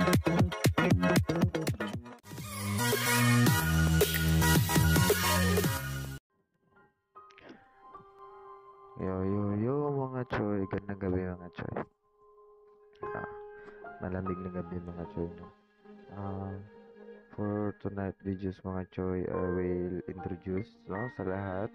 Yo, yo, yo mga choy, gandang gabi mga choy. Ah, malamig na gabi mga choy, no? Ah, for tonight videos mga choy, I will introduce, no, sa lahat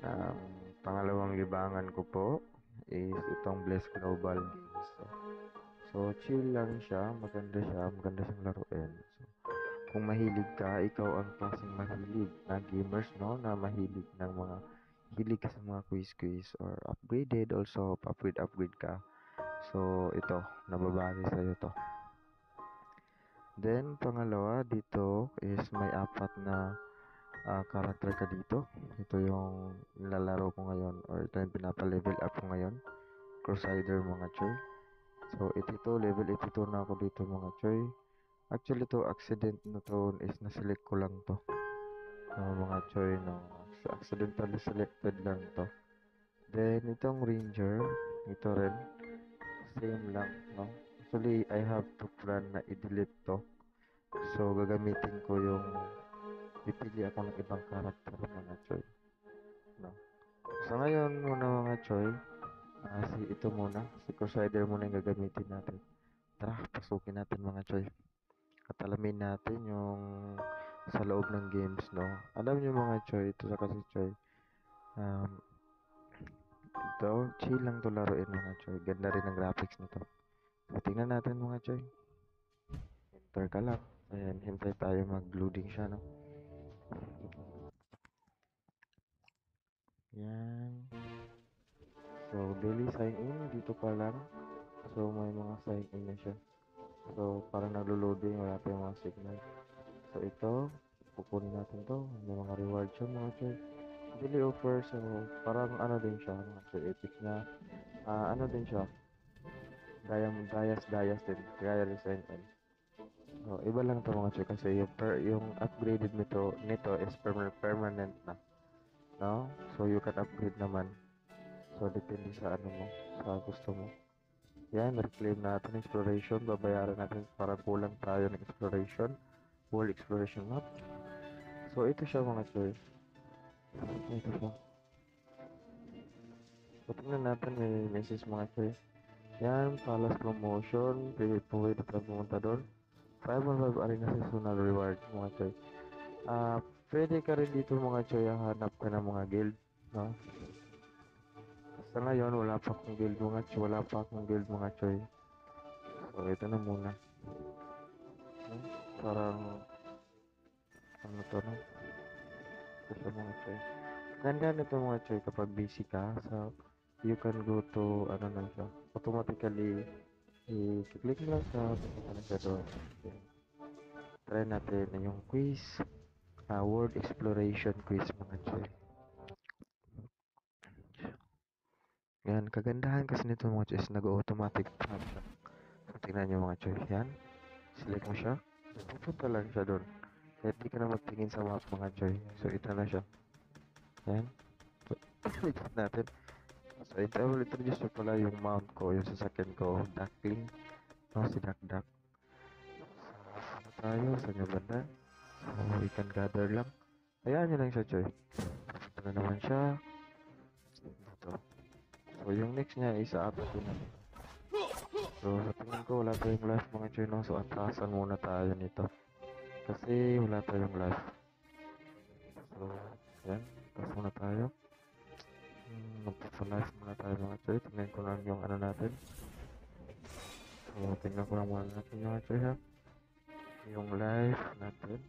ng pangalawang libangan ko po is itong Bless Global Games. So, chill lang siya, maganda siyang laruin. So, kung mahilig ka, ikaw ang klaseng mahilig na gamers, no, na mahilig ng mga hilig ka sa mga quiz or upgraded also, upgrade ka. So, ito, nababagay sa'yo to. Then, pangalawa, dito is may apat na character ka dito. Ito yung nilalaro ko ngayon or ito yung pinapa-level up ko ngayon. Crusader mga choy. So, 82, level 82 na ako dito mga choy. Actually, to accident na to is na-select ko lang to. Mga choy, no. Accidentally selected lang to. Then, itong ranger, ito rin. Same lang, no? Actually, I have to plan na i-delete to. So, gagamitin ko yung pipili ako ng ibang karakter mga choy. No? So, ngayon muna mga choy, si ito muna, si Crusader muna yung gagamitin natin. Tara, pasukin natin mga choy. At alamin natin yung sa loob ng games, no? Alam nyo mga choy, ito sa kasi choy, um, ito, chill lang to laruin mga choy. Ganda rin ang graphics nito. So, tingnan natin mga choy. Enter ka lang. Ayan, hintay tayo mag-loading siya, no? Yan. So, daily sign in, dito pa lang. So, may mga sign in na siya. So, parang naglo-loading, wala pa yung mga signal. So, ito, pupunin natin to. May mga reward siya, mga choy. Daily offer, so, parang ano din siya, mga choy, epic na. Ano din siya, Dayas din, kaya rin sign in. So, iba lang to mga choy, kasi yung upgraded nito is permanent na. No? So, you can upgrade naman. So, depende sa ano mo, sa gusto mo. Yan, reclaim natin exploration. Babayaran natin para kulang tayo ng exploration. World exploration map. So, ito siya mga choy. Ito siya. So, tingnan natin may message mga choy. Yan, Palace Promotion. Pwede tayo pumunta doon. 515 Arena Seasonal Reward mga choy. Pwede ka rin dito mga choy, hanap ka ng mga guild. No? Sa ngayon, wala pa akong guild mga choy. So, ito na muna. Parang, ano to no? Ito mga choy. Ganda nito mga choy kapag busy ka. So, you can go to, ano na siya, automatically, i-click lang siya, pupunta na siya doon. Okay. Try natin na yung quiz, world exploration quiz mga choy. Yan, kagandahan kasi nito mga choy is nag-automatic tab siya. So, tingnan nyo mga choy. Yan, select mo siya, pupunta lang siya doon. Kaya di ka na magtingin sa map mga choy. So, ito na siya. Yan. So, click natin. So, I will introduce ko pala yung mount ko, yung sasakyan ko, Duckling. No, si Duck. So, ano tayo? Sa nyo banda? So, we can gather lang. Hayaan nyo lang siya, Choy. Ito na naman siya. Ito. So, yung next niya is sa apat din natin. So, sa tingin ko, wala tayong life mga Choy, no? So, atrasan muna tayo nito. Kasi, wala tayong life. So, yan. Atras muna tayo. Magpapalife muna tayo mga Choy. Tingnan ko lang yung ano natin. So, tingnan ko lang muna natin mga Choy, ha? Yung life natin.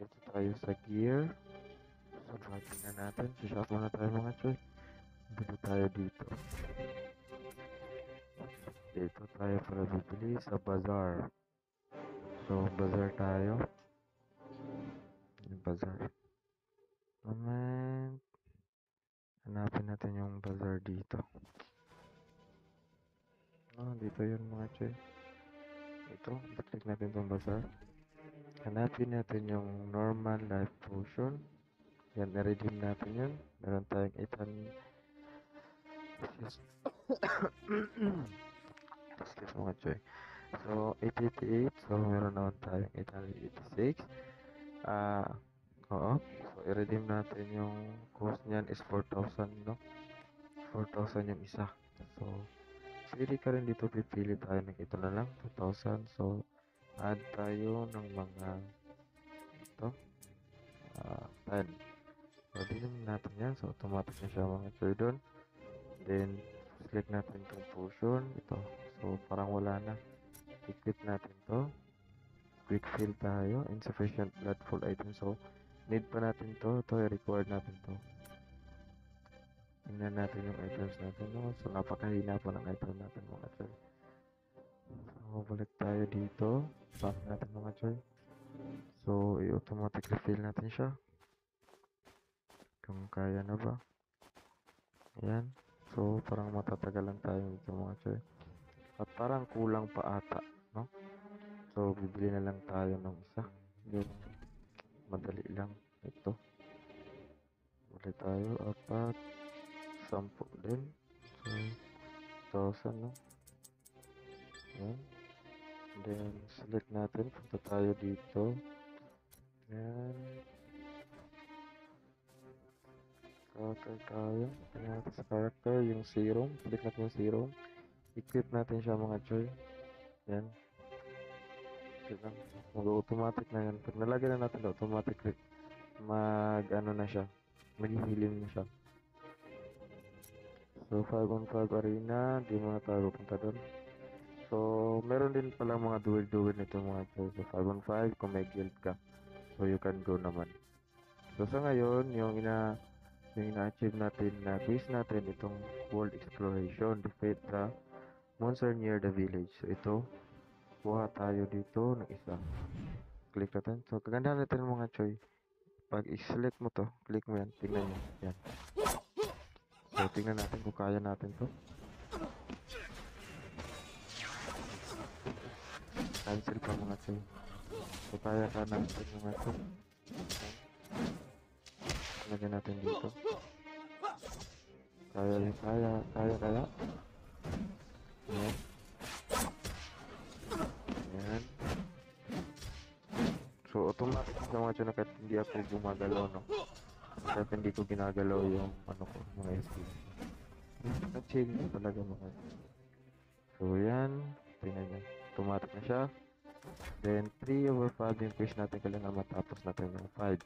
Dito tayo sa gear. So, bagay na natin. Shop muna tayo mga Choy. Dito tayo dito. Dito tayo para bibili sa bazaar. So, bazaar tayo. Yung bazaar. Moment. Hanapin natin yung bazaar dito. Dito yun mga Choy. Ito, click natin itong bazaar. Hanapin natin yung normal life potion. Yan, na-redeem natin yun. Meron tayong 800. Excuse mga Choy. So, 888. So, meron naman tayong 886. Ah, oo. So, i-redeem natin yung cost niyan is 4,000, no? 4,000 yung isa. So, pili ka rin dito, pipili tayo ng ito na lang, 2,000. So, add tayo ng mga ito, 10. So, redeem natin yan. So, automatic na siya mga choy doon. Then, select natin itong potion. Ito. So, parang wala na. Equip natin to. Quick fill tayo. Insufficient blood full item. So, need pa natin to. Ito, i-record natin to. Tingnan natin yung items natin. No? So, napakahina pa ng item natin mga choy. So, balik tayo dito. Back natin mga choy. So, i-automatic refill natin siya. Kung kaya na ba. Ayan. So, parang matatagalan tayo dito mga choy. At parang kulang pa ata, no? So, bibili na lang tayo ng isa. Yun. Madali lang. Ito. Bili tayo. 4. 10 din. So, 1,000, no? Ayan. Then, select natin. Punta tayo dito. Ayan. Character tayo. Ayan natin sa character. Yung serum. Select natin yung serum. Equip natin siya mga choy. Ayan. Mag-automatic na yan. Pag nalagyan na natin automatic, ano na siya. Mag-healing na siya. So, 5-on-5 arena. Di mo na tayo pupunta doon. So, meron din pala mga duel-duel nito mga choy. So, 5-on-5 kung may guild ka. So, you can go naman. So, sa ngayon, yung ina-achieve natin na quiz natin, itong world exploration, defeat the monster near the village. So, ito, kuha tayo dito ng isa. Click natin. So, kagandahan natin mga choy. Pag i-select mo to, click mo yan, tingnan nyo. Yan. So, tingnan natin kung kaya natin to. Cancel pa mga choy. So, kaya ka natin mga choy. Lagyan natin dito. Kaya. Ayan. Ayan. So, automatic sa mga choy na kahit hindi ako gumagalaw, no? Kahit hindi ko ginagalaw yung ano ko, mga skill. Chill talaga mga. So, yan. Tingnan nyo. Automatic na siya. Then, 3/5 yung quiz natin. Kailangan matapos natin yung 5.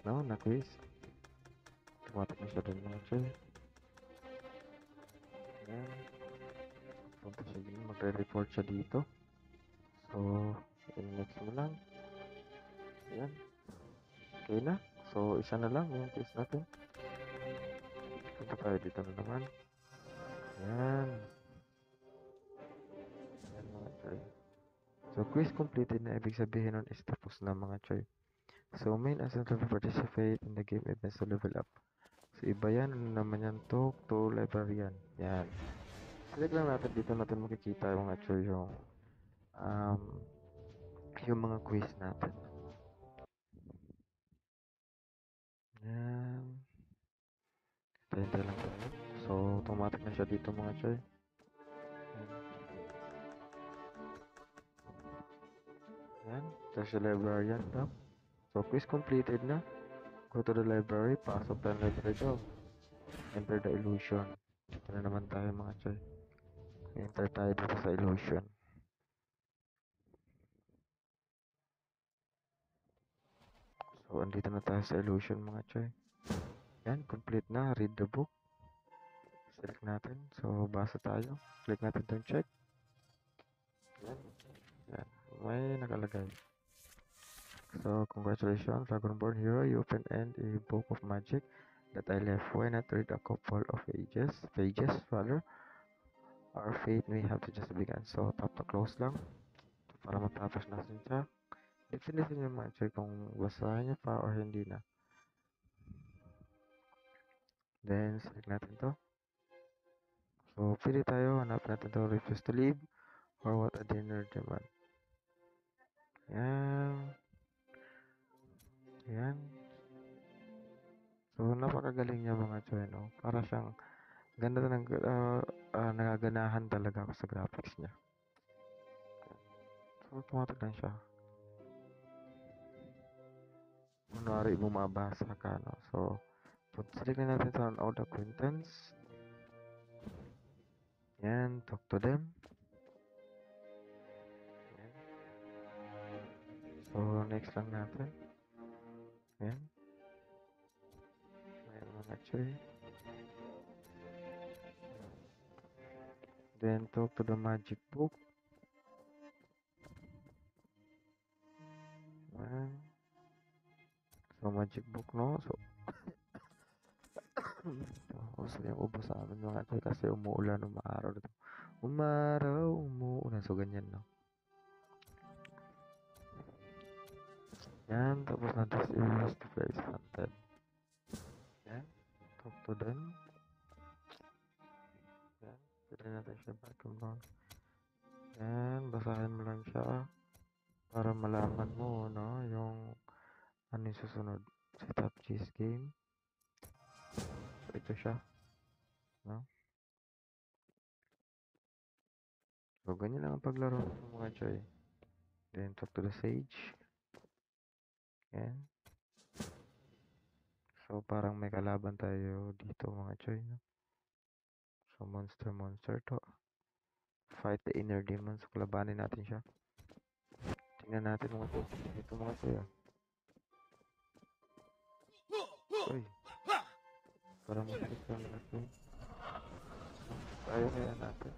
No? Na quiz. Automatic na siya dun mga choy. Yan. Punta siya dun. Magre-report siya dito. So, next mo lang. Yan. Okay na. So, isa na lang yung quiz natin. Punta tayo dito na naman. Yan. Yan mga choy. So, quiz completed na ibig sabihin nun is tapos na mga choy. So, main essential to participate in the game events to level up. So, iba yan. Ano naman yan to librarian. Yan. Select lang natin dito natin makikita yung mga choy yung mga quiz natin. Yan. Hintay lang tayo. So, automatic na siya dito mga choy. Yan. There's a librarian daw. So, quiz completed na. Go to the library. Pasok tayo library daw. Enter the illusion. Ito na naman tayo mga choy. Enter tayo dito sa illusion. So, andito na tayo sa illusion mga choy. Yan, complete na. Read the book. Select natin. So, basa tayo. Click natin itong check. Yan. Yan. May nakalagay. So, congratulations, Dragonborn Hero. You open end a book of magic that I left. Why not read a couple of pages rather? Our fate may have to just begun. So, tap to close lang. Para matapos natin siya. Definition yung magic kung basahin niya pa or hindi na. Then, select natin to. So, pili tayo. Hanap natin to. Refuse to leave or what a dinner demand. Yan. Yan. So, napakagaling niya mga choy, no? Para siyang ganda nagaganahan talaga ako sa graphics niya. So, automatic lang siya. Kunwari mo mabasa ka, no? So, select na natin sa all acquaintance. Yan, talk to them. Yan. So, next lang natin. Yan. Ayan mga choy. Then, talk to the magic book. Ayan. So, magic book, no? So, gusto niyang ubos sa amin mga choy kasi umuulan, umaaraw dito. Umaraw, umuulan. So, ganyan, no? Yan, tapos na this is the place hunted. Yan, talk to them. Yan, pwede natin siya background down. Yan, basahin mo lang siya para malaman mo, no, yung ano yung susunod. Setup cheese game. So, ito siya, no? So, ganyan lang ang paglaro ng mga choy. Then, talk to the sage. Yan. So, parang may kalaban tayo dito mga choy, no? So, monster to. Fight the inner demons. So, kalabanin natin siya. Tingnan natin mga choy. Ito mga choy, ah. Uy. Parang masakit lang natin. Kaya natin.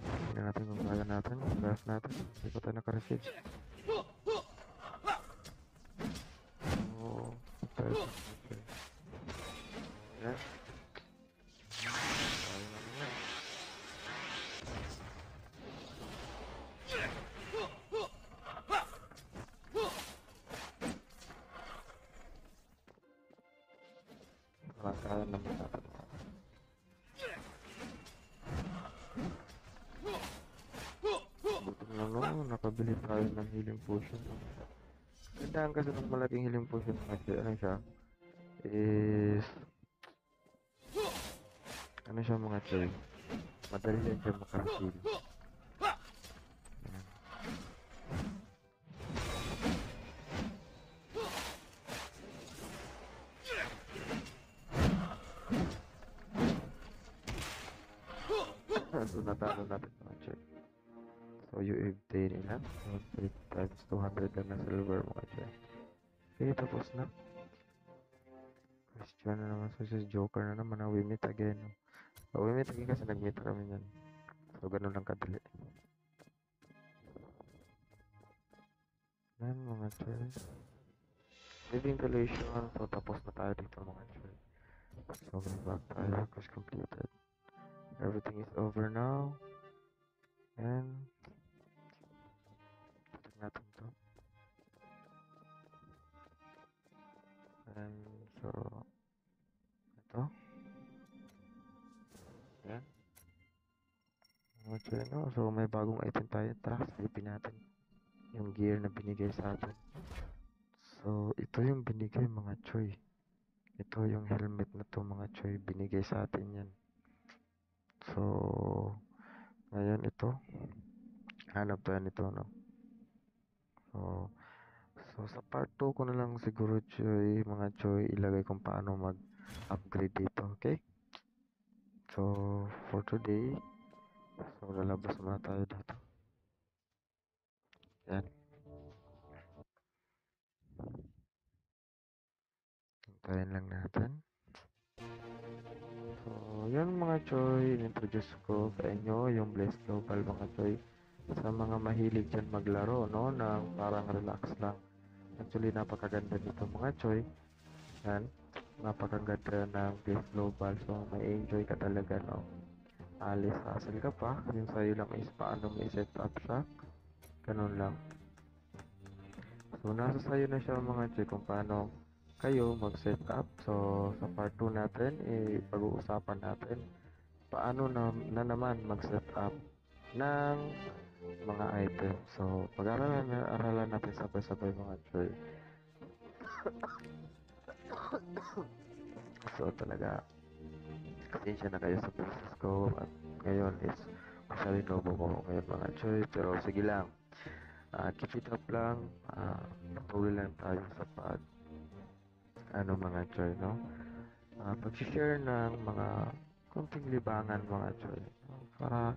Tingnan natin kung kaya natin. Graph natin. Hindi ko tayo naka-receive. Oh, okay. Yan. Kaya naman yan. Kaya naman natin. Buti na no, nakabili tayo ng healing potion. Gandaan kasi ng malaking healing potion kasi ano siya is ano siya mga choy. Madali lang siya makaheal. Yan. So natalo natin mga choy. So you obtain enough. So 3 times 200 lang na silver mga choy. Okay, tapos na. Question na naman. So si Joker na naman. We meet again. So we meet again kasi nag-meet kami yan. So ganun lang kadali. Yan mga choy. Living collation. So tapos na tayo dito mga choy. So going back tayo. Quest completed. Everything is over now. And tutok natin to. And so ito. Yan. Mga choy, no? So may bagong item tayo. Tara, silipin natin yung gear na binigay sa atin. So ito yung binigay mga choy. Ito yung helmet na to mga choy. Binigay sa atin yan. So ngayon ito. Hanap tayo nito, no? So sa part 2 ko na lang siguro choy, mga choy, ilagay kung paano mag-upgrade dito, okay? So for today, so lalabas muna tayo dito. Yan. Hintayin lang natin. So yun mga choy, in-introduce ko sa inyo yung Blaze Global mga choy. Sa mga mahilig dyan maglaro, no? Na parang relax lang. Actually, napakaganda nito mga choy. Yan. Napakaganda ng Blaze Global. So may enjoy ka talaga, no? Alis hassle ka pa. Yung sa'yo lang is paano may set up siya. Ganun lang. So, nasa sa'yo na siya mga check kung paano kayo mag-set up. So, sa part 2 natin, pag-uusapan natin paano na naman mag-set up ng mga items. So, pag-aralan natin sabay-sabay mga choy. So, talaga, pasensya na kayo sa boses ko. At ngayon is sa Lenovo ko ngayon mga choy. Pero sige lang, keep it up lang. Patuloy lang tayo sa mga choy, no? Pag-share ng mga konting libangan mga choy, no? Para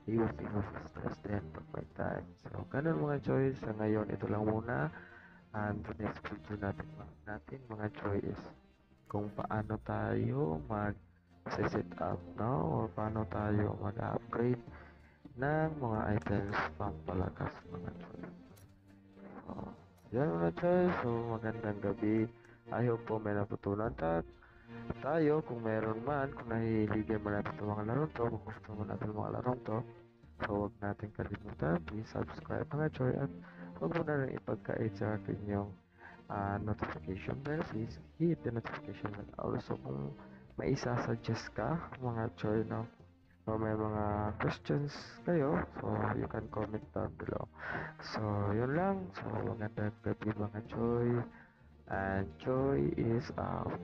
iwas-iwas sa stress din pag may time. So, ganun mga choy. Sa ngayon, ito lang muna. And the next video natin mga choy is kung paano tayo mag-set up, no? Or paano tayo mag-upgrade ng mga items pampalakas mga choy. So, yan mga choy. So, magandang gabi. I hope po may natutunan tayo kung meron man, kung nahihiligan man natin itong mga larong to, kung gusto mo natin mga larong to. So, huwag natin kalimutan. Please subscribe mga choy at huwag mo na rin ipagkait sa akin yung notification bell. Please hit the notification bell. Also, kung may isa-suggest ka, mga choy, no? O may mga questions kayo, so you can comment down below. So, yun lang. So, magandang gabi mga choy. And choy is out.